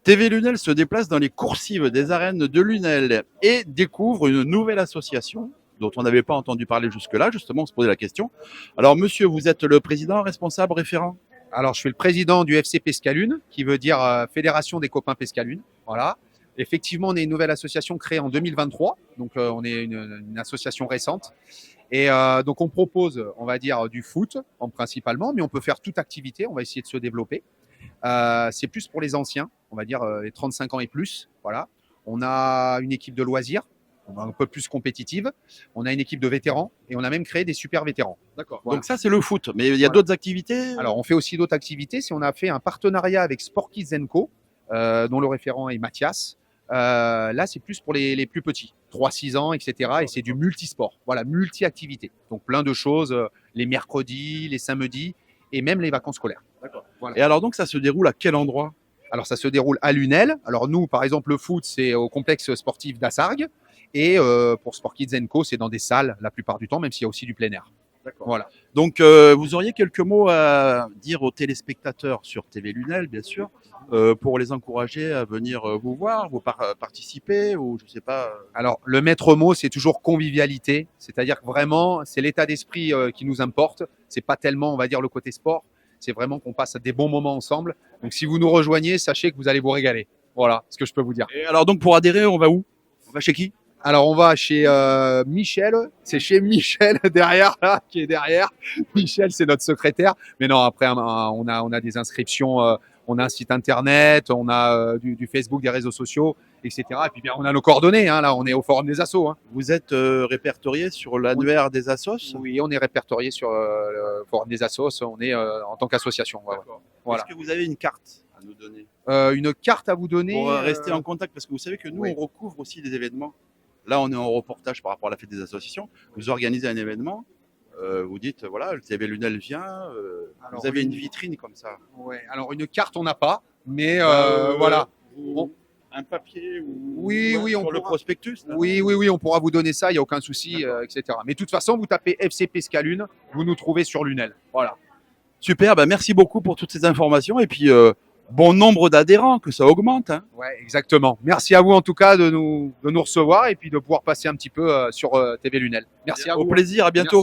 TV Lunel se déplace dans les coursives des arènes de Lunel et découvre une nouvelle association dont on n'avait pas entendu parler jusque-là. Justement, on se posait la question. Alors, monsieur, vous êtes le président, responsable, référent? Alors, je suis le président du FC Pescalune, qui veut dire Fédération des copains Pescalune. Voilà. Effectivement, on est une nouvelle association créée en 2023, donc on est une association récente. Et donc, on propose, on va dire, du foot principalement, mais on peut faire toute activité. On va essayer de se développer. C'est plus pour les anciens, on va dire les 35 ans et plus. Voilà. On a une équipe de loisirs, un peu plus compétitive. On a une équipe de vétérans et on a même créé des super vétérans. D'accord. Voilà. Donc ça, c'est le foot. Mais il y a Voilà. d'autres activités? Alors, on fait aussi d'autres activités. Si on a fait un partenariat avec Sport Kids Co, dont le référent est Mathias. Là, c'est plus pour les plus petits, 3-6 ans, etc. Et c'est du multisport, voilà, multi-activité. Donc, plein de choses, les mercredis, les samedis et même les vacances scolaires. D'accord. Voilà. Et alors, donc, ça se déroule à quel endroit? Alors, ça se déroule à Lunel. Alors, nous, par exemple, le foot, c'est au complexe sportif d'Assargues. Et pour Sport Kids Co, c'est dans des salles la plupart du temps, même s'il y a aussi du plein air. D'accord. Voilà. Donc, vous auriez quelques mots à dire aux téléspectateurs sur TV Lunel, bien sûr, pour les encourager à venir vous voir, vous participer, ou je sais pas. Alors, le maître mot, c'est toujours convivialité. C'est-à-dire que vraiment, c'est l'état d'esprit qui nous importe. C'est pas tellement, on va dire, le côté sport. C'est vraiment qu'on passe des bons moments ensemble. Donc, si vous nous rejoignez, sachez que vous allez vous régaler. Voilà ce que je peux vous dire. Et alors, donc, pour adhérer, on va où? On va chez qui? Alors, on va chez Michel. C'est chez Michel derrière, là, qui est derrière. Michel, c'est notre secrétaire. Mais non, après, on a des inscriptions. On a un site internet, on a du Facebook, des réseaux sociaux, etc. Et puis bien, on a nos coordonnées. Hein, là, on est au Forum des Assos. Hein. Vous êtes répertorié sur l'annuaire des assos? Oui, on est répertorié sur le Forum des Assos. On est en tant qu'association. Voilà. Est-ce que vous avez une carte à nous donner? Une carte à vous donner pour rester en contact? Parce que vous savez que nous, oui. on recouvre aussi des événements. Là, on est en reportage par rapport à la fête des associations. Vous organisez un événement, vous dites, voilà, le TV Lunel vient, Alors, vous avez une vitrine comme ça. Ouais. Alors, une carte, on n'a pas, mais voilà. Bon. Un papier ou Oui, oui, sur on le pourra. prospectus là. Oui, on pourra vous donner ça, il n'y a aucun souci, etc. Mais de toute façon, vous tapez FC Pescalune, vous nous trouvez sur Lunel. Voilà. Super, bah merci beaucoup pour toutes ces informations et puis bon nombre d'adhérents, que ça augmente. Hein. Ouais, exactement. Merci à vous en tout cas de nous recevoir et puis de pouvoir passer un petit peu sur TV Lunel. Merci à vous. Au plaisir, à bientôt. Merci.